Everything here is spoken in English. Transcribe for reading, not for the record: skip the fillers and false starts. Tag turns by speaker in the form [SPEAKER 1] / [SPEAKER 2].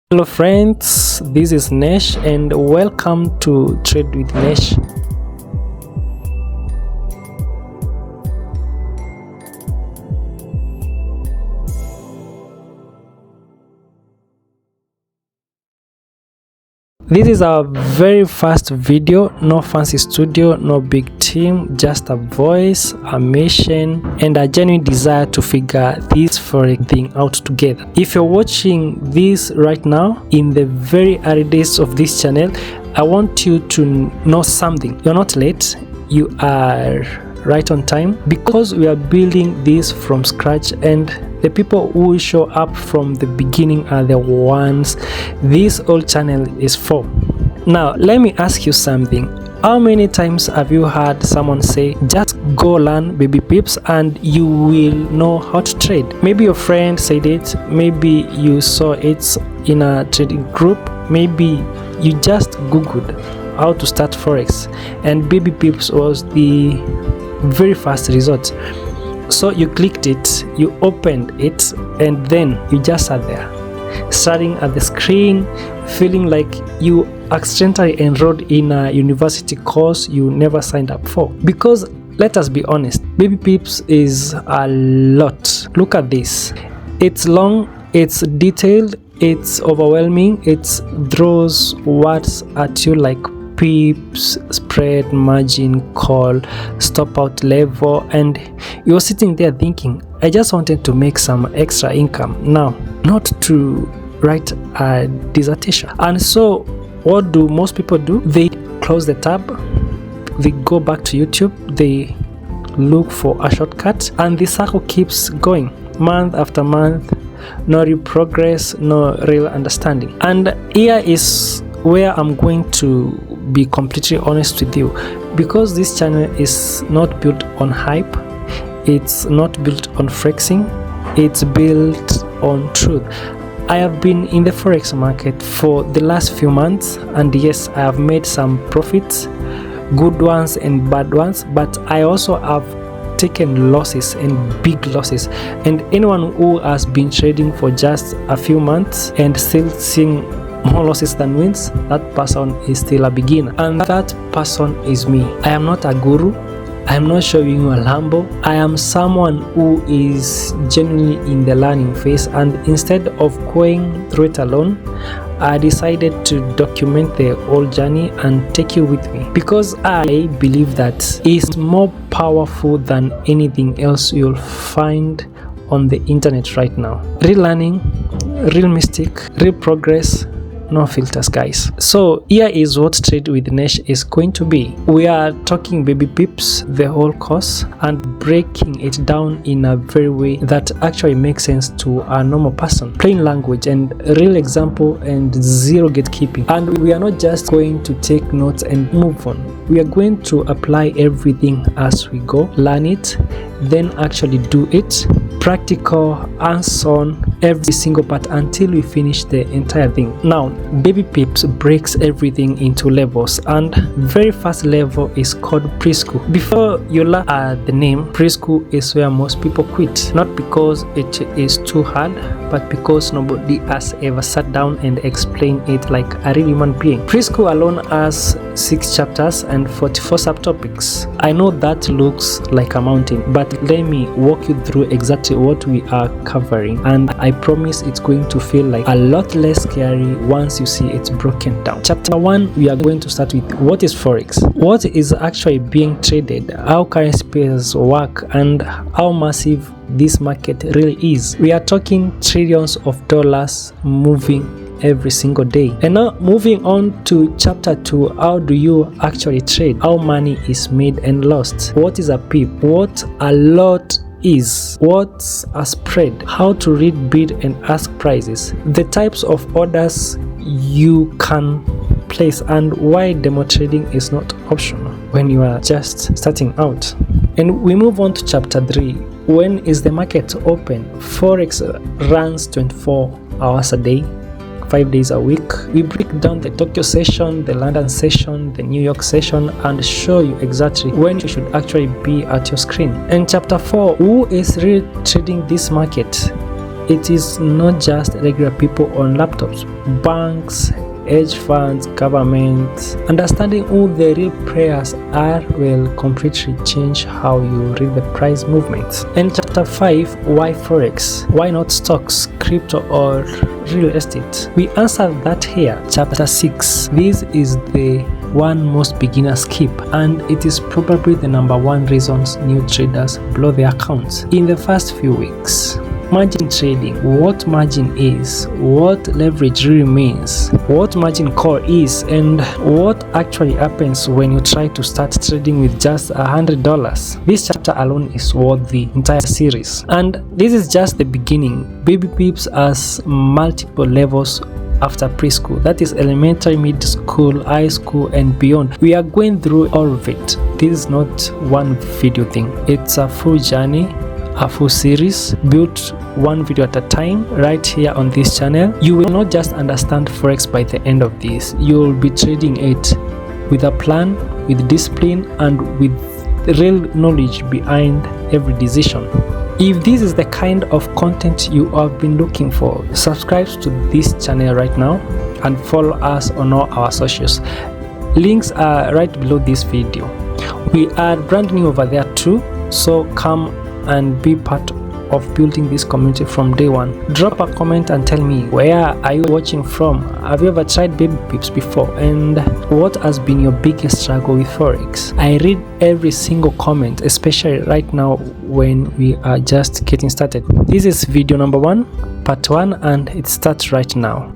[SPEAKER 1] Hello friends, this is Nesh and welcome to Trade with Nesh. This is our very first video, no fancy studio, no big team, just a voice, a mission, and a genuine desire to figure this Forex thing out together. If you're watching this right now, in the very early days of this channel, I want you to know something. You're not late, you are right on time, because we are building this from scratch, and the people who show up from the beginning are the ones this whole channel is for. Now let me ask you something. How many times have you heard someone say, just go learn BabyPips and you will know how to trade? Maybe your friend said it, maybe you saw it in a trading group, maybe you just googled how to start Forex and BabyPips was the very first result. So you clicked it, you opened it, and then you just sat there staring at the screen, feeling like you accidentally enrolled in a university course you never signed up for. Because let us be honest, BabyPips is a lot. Look at this. It's long, it's detailed, it's overwhelming, it throws words at you like pips, spread, margin, call, stop out level, and you're sitting there thinking, I just wanted to make some extra income now, not to write a dissertation. And so what do most people do? They close the tab, they go back to YouTube, they look for a shortcut, and the circle keeps going month after month. No real progress, no real understanding. And here is where I'm going to be completely honest with you, because this channel is not built on hype, it's not built on flexing, it's built on truth. I have been in the Forex market for the last few months, and yes, I have made some profits, good ones and bad ones, but I also have taken losses and big losses. And anyone who has been trading for just a few months and still seeing more losses than wins, that person is still a beginner, and that person is me. I am not a guru, I am not showing you a Lambo. I am someone who is genuinely in the learning phase, and instead of going through it alone, I decided to document the whole journey and take you with me, because I believe that is more powerful than anything else you'll find on the internet right now. Real learning, real mistake, real progress, no filters, guys. So here is what Trade with Nesh is going to be. We are talking BabyPips, the whole course, and breaking it down in a very way that actually makes sense to a normal person. Plain language and real example and zero gatekeeping. And we are not just going to take notes and move on. We are going to apply everything as we go, learn it, then actually do it, practical, hands-on, every single part until we finish the entire thing. Now, BabyPips breaks everything into levels, and very first level is called Preschool. Before you laugh at the name, Preschool is where most people quit, not because it is too hard, but because nobody has ever sat down and explained it like a real human being. Preschool alone has 6 chapters and 44 subtopics. I know that looks like a mountain, but let me walk you through exactly what we are covering, and I promise it's going to feel like a lot less scary once you see it's broken down. Chapter 1, we are going to start with what is Forex, what is actually being traded, how currency pairs work, and how massive this market really is. We are talking trillions of dollars moving every single day. And now moving on to chapter 2, how do you actually trade, how money is made and lost, what is a pip, what a lot is, what's a spread, how to read bid and ask prices, the types of orders you can place, and why demo trading is not optional when you are just starting out. And we move on to chapter 3. When is the market open? Forex runs 24 hours a day, 5 days a week. We break down the Tokyo session, the London session, the New York session, and show you exactly when you should actually be at your screen. And chapter 4, who is really trading this market? it is not just regular people on laptops. Banks, hedge funds, governments, understanding who the real players are will completely change how you read the price movements. And chapter 5, why Forex? Why not stocks, crypto, or real estate? We answer that here. Chapter 6, this is the one most beginners skip, and it is probably the number one reasons new traders blow their accounts in the first few weeks. Margin trading, what margin is, what leverage really means, what margin call is, and what actually happens when you try to start trading with just $100. This chapter alone is worth the entire series, and this is just the beginning. Baby Pips has multiple levels after preschool, that is elementary, mid school, high school, and beyond. We are going through all of it. This is not one video thing, it's a full journey, a full series built one video at a time right here on this channel. You will not just understand Forex by the end of this, you will be trading it with a plan, with discipline, and with real knowledge behind every decision. If this is the kind of content you have been looking for, subscribe to this channel right now and follow us on all our socials. Links are right below this video. We are brand new over there too, so come and be part of building this community from day one. Drop a comment and tell me, where are you watching from? Have you ever tried Baby Pips before? And what has been your biggest struggle with Forex? I read every single comment, especially right now when we are just getting started. This is video number 1, part 1, and it starts right now.